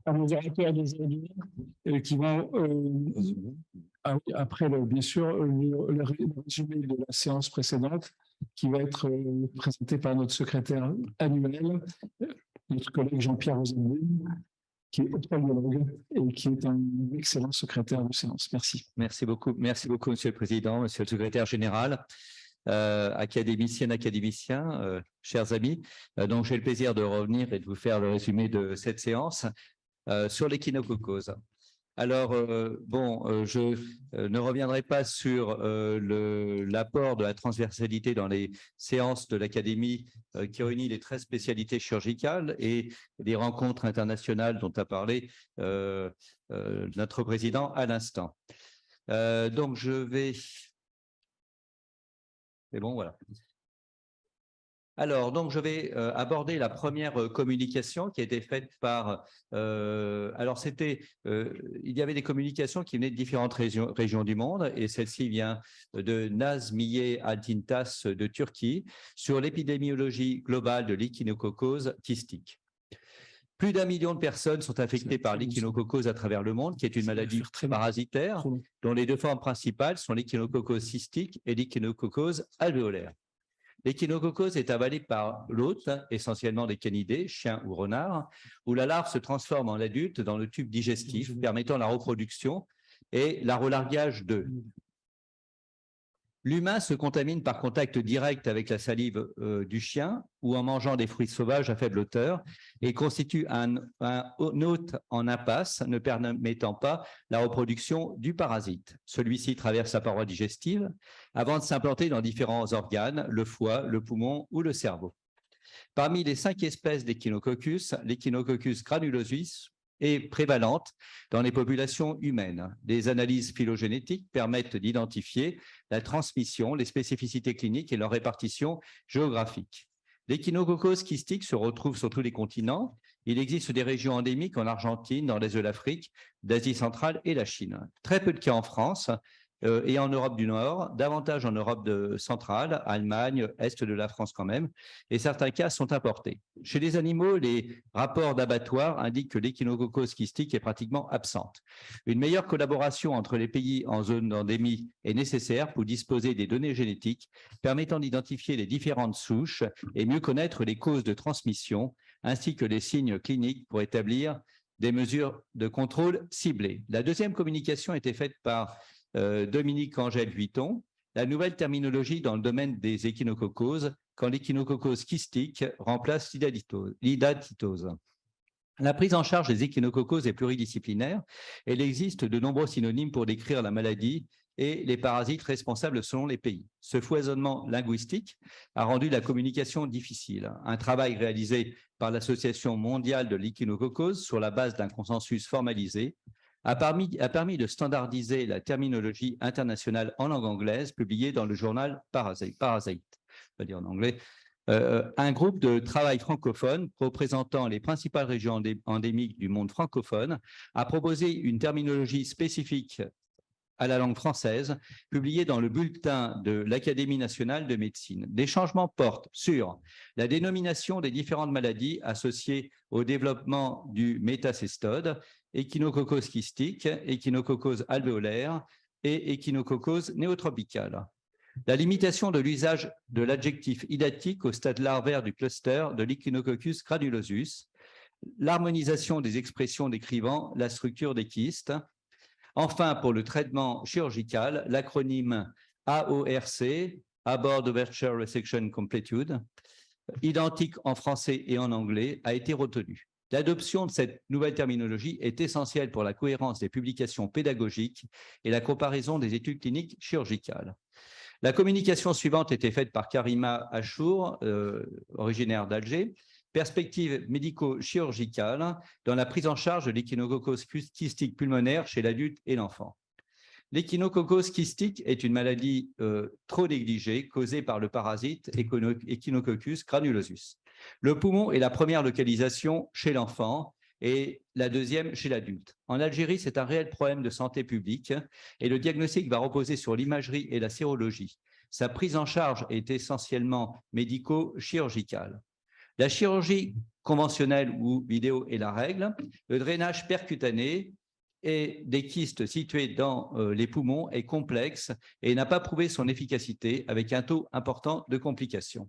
à nos orateurs d'aujourd'hui qui vont, après, bien sûr, le résumé de la séance précédente qui va être présenté par notre secrétaire annuel, notre collègue Jean-Pierre Rosenblum, qui est ophtalmologue et qui est un excellent secrétaire de séance. Merci. Merci beaucoup, Monsieur le Président, Monsieur le Secrétaire général, académiciennes, académiciens, chers amis. Donc, j'ai le plaisir de revenir et de vous faire le résumé de cette séance sur l'échinococose. Alors, je ne reviendrai pas sur l'apport de la transversalité dans les séances de l'Académie qui réunit les 13 spécialités chirurgicales et les rencontres internationales dont a parlé notre président à l'instant. Donc, je vais… C'est bon, voilà. Alors, donc, je vais aborder la première communication qui a été faite par… alors, il y avait des communications qui venaient de différentes régions du monde et celle-ci vient de Nazmiye Altintas de Turquie sur l'épidémiologie globale de l'échinococose kystique. Plus d'1 million de personnes sont affectées par l'échinococose à travers le monde, qui est une maladie parasitaire dont les deux formes principales sont l'échinococose cystique et l'échinococose alvéolaire. L'échinococose est avalée par l'hôte, essentiellement des canidés, chiens ou renards, où la larve se transforme en adulte dans le tube digestif, permettant la reproduction et la relargage d'œufs. L'humain se contamine par contact direct avec la salive du chien ou en mangeant des fruits sauvages à faible hauteur et constitue un hôte en impasse ne permettant pas la reproduction du parasite. Celui-ci traverse la paroi digestive avant de s'implanter dans différents organes, le foie, le poumon ou le cerveau. Parmi les 5 espèces d'Echinococcus, l'Echinococcus granulosus est prévalente dans les populations humaines. Des analyses phylogénétiques permettent d'identifier la transmission, les spécificités cliniques et leur répartition géographique. L'échinococose kystique se retrouve sur tous les continents. Il existe des régions endémiques en Argentine, dans l'Est de l'Afrique, d'Asie centrale et la Chine. Très peu de cas en France et en Europe du Nord, davantage en Europe centrale, Allemagne, Est de la France quand même, et certains cas sont importés. Chez les animaux, les rapports d'abattoirs indiquent que l'échinococose kystique est pratiquement absente. Une meilleure collaboration entre les pays en zone d'endémie est nécessaire pour disposer des données génétiques permettant d'identifier les différentes souches et mieux connaître les causes de transmission, ainsi que les signes cliniques pour établir des mesures de contrôle ciblées. La deuxième communication a été faite par Dominique Angèle-Vuitton, la nouvelle terminologie dans le domaine des échinococoses quand l'échinococose kystique remplace l'idathytose. La prise en charge des échinococoses est pluridisciplinaire. Il existe de nombreux synonymes pour décrire la maladie et les parasites responsables selon les pays. Ce foisonnement linguistique a rendu la communication difficile. Un travail réalisé par l'Association mondiale de l'échinococose sur la base d'un consensus formalisé a permis de standardiser la terminologie internationale en langue anglaise publiée dans le journal Parasite, je vais dire en anglais. Un groupe de travail francophone représentant les principales régions endémiques du monde francophone a proposé une terminologie spécifique à la langue française, publiée dans le bulletin de l'Académie nationale de médecine. Des changements portent sur la dénomination des différentes maladies associées au développement du métacestode, échinococose kystique, échinococose alvéolaire et échinococose néotropicale. La limitation de l'usage de l'adjectif idatique au stade larvaire du cluster de l'Echinococcus granulosus, l'harmonisation des expressions décrivant la structure des kystes. Enfin, pour le traitement chirurgical, l'acronyme AORC, Abort Overture Resection Completude, identique en français et en anglais, a été retenu. L'adoption de cette nouvelle terminologie est essentielle pour la cohérence des publications pédagogiques et la comparaison des études cliniques chirurgicales. La communication suivante était faite par Karima Achour, originaire d'Alger. Perspective médico-chirurgicale dans la prise en charge de l'échinococose kystique pulmonaire chez l'adulte et l'enfant. L'échinococose kystique est une maladie trop négligée causée par le parasite Echinococcus granulosus. Le poumon est la première localisation chez l'enfant et la deuxième chez l'adulte. En Algérie, c'est un réel problème de santé publique et le diagnostic va reposer sur l'imagerie et la sérologie. Sa prise en charge est essentiellement médico-chirurgicale. La chirurgie conventionnelle ou vidéo est la règle. Le drainage percutané et des kystes situés dans les poumons est complexe et n'a pas prouvé son efficacité avec un taux important de complications.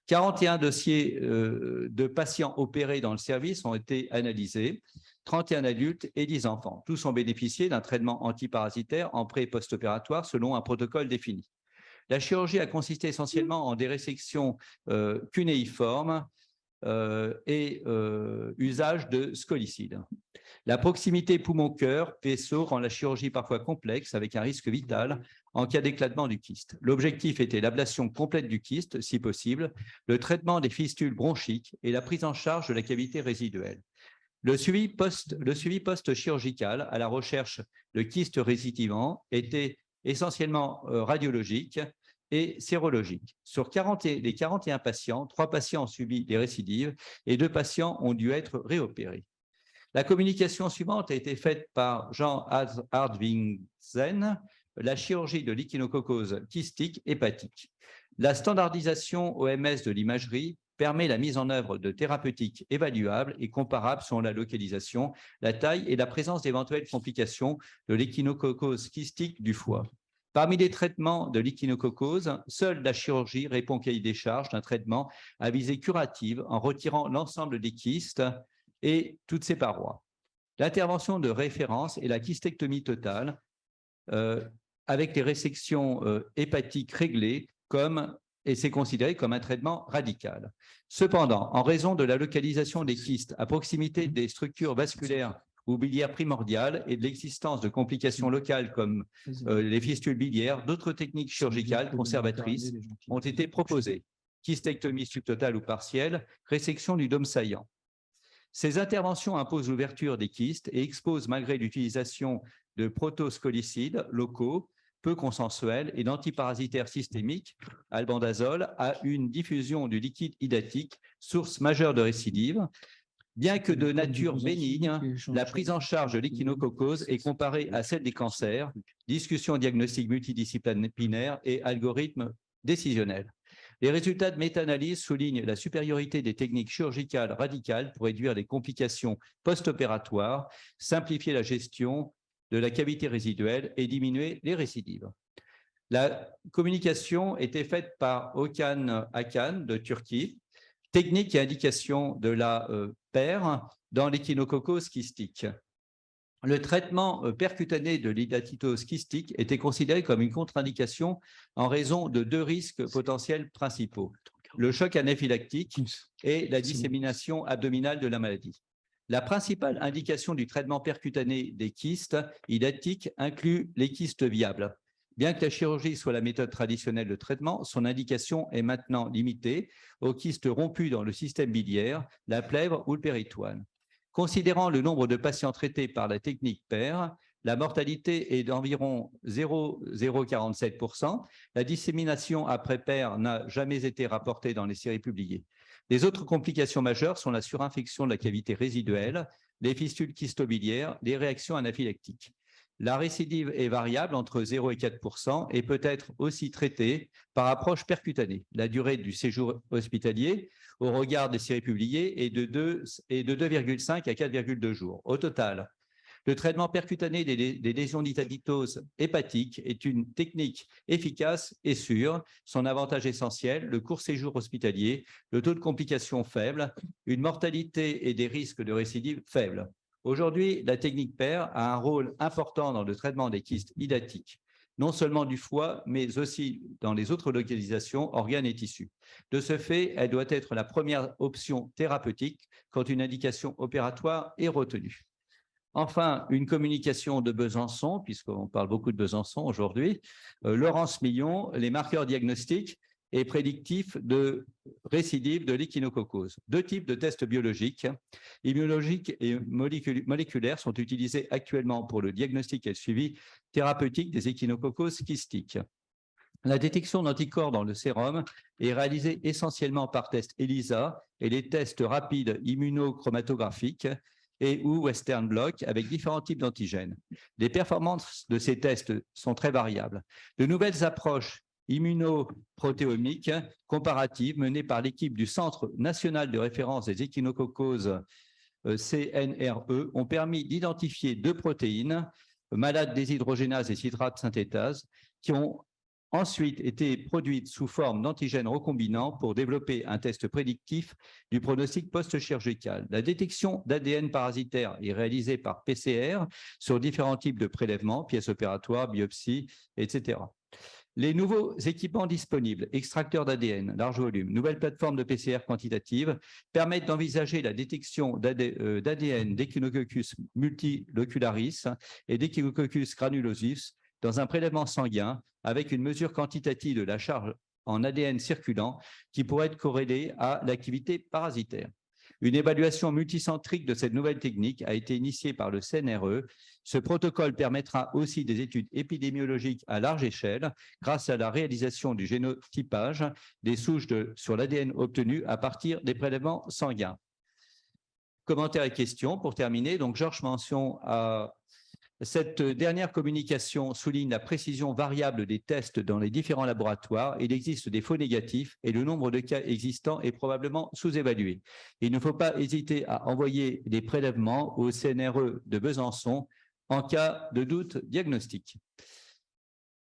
41 dossiers de patients opérés dans le service ont été analysés, 31 adultes et 10 enfants. Tous ont bénéficié d'un traitement antiparasitaire en pré- et post-opératoire selon un protocole défini. La chirurgie a consisté essentiellement en des résections cunéiformes et usage de scolicides. La proximité poumon-cœur, vaisseau, rend la chirurgie parfois complexe avec un risque vital en cas d'éclatement du kyste. L'objectif était l'ablation complète du kyste, si possible, le traitement des fistules bronchiques et la prise en charge de la cavité résiduelle. Le suivi post-chirurgical à la recherche de kystes récidivants était essentiellement radiologique et sérologique. Sur les 41 patients, 3 patients ont subi des récidives et 2 patients ont dû être réopérés. La communication suivante a été faite par Jean Hardwingsen, la chirurgie de l'échinococose kystique hépatique. La standardisation OMS de l'imagerie permet la mise en œuvre de thérapeutiques évaluables et comparables selon la localisation, la taille et la présence d'éventuelles complications de l'échinococose kystique du foie. Parmi les traitements de l'échinococose, seule la chirurgie répond au cahier des charges d'un traitement à visée curative en retirant l'ensemble des kystes et toutes ses parois. L'intervention de référence est la kystectomie totale avec des résections hépatiques réglées et c'est considéré comme un traitement radical. Cependant, en raison de la localisation des kystes à proximité des structures vasculaires ou biliaires primordiales et de l'existence de complications locales comme les fistules biliaires, d'autres techniques chirurgicales conservatrices ont été proposées. Kystectomie subtotale ou partielle, résection du dôme saillant. Ces interventions imposent l'ouverture des kystes et exposent, malgré l'utilisation de protoscolicides locaux, peu consensuels et d'antiparasitaires systémiques, albendazole, à une diffusion du liquide hydatique, source majeure de récidive. Bien que de nature bénigne, la prise en charge de l'échinococose est comparée à celle des cancers, discussion diagnostique multidisciplinaire et algorithme décisionnel. Les résultats de méta-analyse soulignent la supériorité des techniques chirurgicales radicales pour réduire les complications post-opératoires, simplifier la gestion de la cavité résiduelle et diminuer les récidives. La communication était faite par Okan Akan de Turquie, technique et indication de la paire dans l'échinococose kystique. Le traitement percutané de l'hydatidiose kystique était considéré comme une contre-indication en raison de 2 risques potentiels principaux, le choc anaphylactique et la dissémination abdominale de la maladie. La principale indication du traitement percutané des kystes hydatiques inclut les kystes viables. Bien que la chirurgie soit la méthode traditionnelle de traitement, son indication est maintenant limitée aux kystes rompus dans le système biliaire, la plèvre ou le péritoine. Considérant le nombre de patients traités par la technique PAIR, la mortalité est d'environ 0,47%. La dissémination après PAIR n'a jamais été rapportée dans les séries publiées. Les autres complications majeures sont la surinfection de la cavité résiduelle, les fistules kystobiliaires, les réactions anaphylactiques. La récidive est variable entre 0 et 4% et peut être aussi traitée par approche percutanée. La durée du séjour hospitalier, au regard des séries publiées, est de 2,5 à 4,2 jours. Au total, le traitement percutané des lésions d'hydatidiose hépatique est une technique efficace et sûre. Son avantage essentiel, le court séjour hospitalier, le taux de complications faible, une mortalité et des risques de récidive faibles. Aujourd'hui, la technique PAIR a un rôle important dans le traitement des kystes hydatiques, non seulement du foie, mais aussi dans les autres localisations, organes et tissus. De ce fait, elle doit être la première option thérapeutique quand une indication opératoire est retenue. Enfin, une communication de Besançon, puisqu'on parle beaucoup de Besançon aujourd'hui. Laurence Millon, les marqueurs diagnostiques et prédictifs de récidive de l'échinococose. 2 types de tests biologiques, immunologiques et moléculaires, sont utilisés actuellement pour le diagnostic et le suivi thérapeutique des échinococoses kystiques. La détection d'anticorps dans le sérum est réalisée essentiellement par test ELISA et les tests rapides immunochromatographiques et ou Western blot avec différents types d'antigènes. Les performances de ces tests sont très variables. De nouvelles approches immunoprotéomique comparative menée par l'équipe du Centre national de référence des échinococoses CNRE ont permis d'identifier 2 protéines, malades déshydrogénase et citrate synthétase, qui ont ensuite été produites sous forme d'antigènes recombinants pour développer un test prédictif du pronostic post-chirurgical. La détection d'ADN parasitaire est réalisée par PCR sur différents types de prélèvements, pièces opératoires, biopsies, etc. Les nouveaux équipements disponibles, extracteurs d'ADN, large volume, nouvelles plateformes de PCR quantitatives, permettent d'envisager la détection d'ADN d'Echinococcus multilocularis et d'Echinococcus granulosus dans un prélèvement sanguin avec une mesure quantitative de la charge en ADN circulant qui pourrait être corrélée à l'activité parasitaire. Une évaluation multicentrique de cette nouvelle technique a été initiée par le CNRE. Ce protocole permettra aussi des études épidémiologiques à large échelle grâce à la réalisation du génotypage des souches sur l'ADN obtenu à partir des prélèvements sanguins. Commentaires et questions pour terminer. Donc, Georges mention à cette dernière communication souligne la précision variable des tests dans les différents laboratoires. Il existe des faux négatifs et le nombre de cas existants est probablement sous-évalué. Il ne faut pas hésiter à envoyer des prélèvements au CNRE de Besançon en cas de doute diagnostique.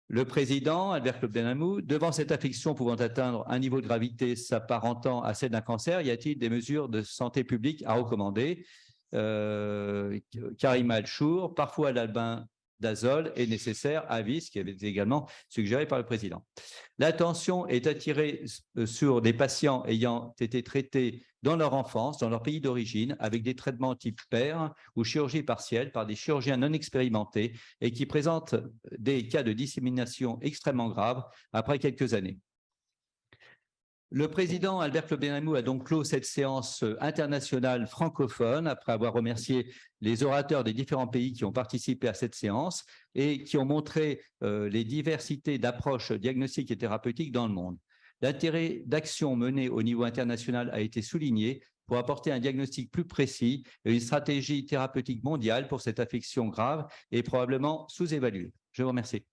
Le président, Albert Benamou, devant cette affection pouvant atteindre un niveau de gravité s'apparentant à celle d'un cancer, y a-t-il des mesures de santé publique à recommander? Karim Al-Chour, parfois l'albendazole est nécessaire, avis, qui avait été également suggéré par le président. L'attention est attirée sur des patients ayant été traités dans leur enfance, dans leur pays d'origine, avec des traitements type PER ou chirurgie partielle par des chirurgiens non expérimentés et qui présentent des cas de dissémination extrêmement graves après quelques années. Le président Albert Benamou a donc clos cette séance internationale francophone après avoir remercié les orateurs des différents pays qui ont participé à cette séance et qui ont montré les diversités d'approches diagnostiques et thérapeutiques dans le monde. L'intérêt d'actions menées au niveau international a été souligné pour apporter un diagnostic plus précis et une stratégie thérapeutique mondiale pour cette affection grave et probablement sous-évaluée. Je vous remercie.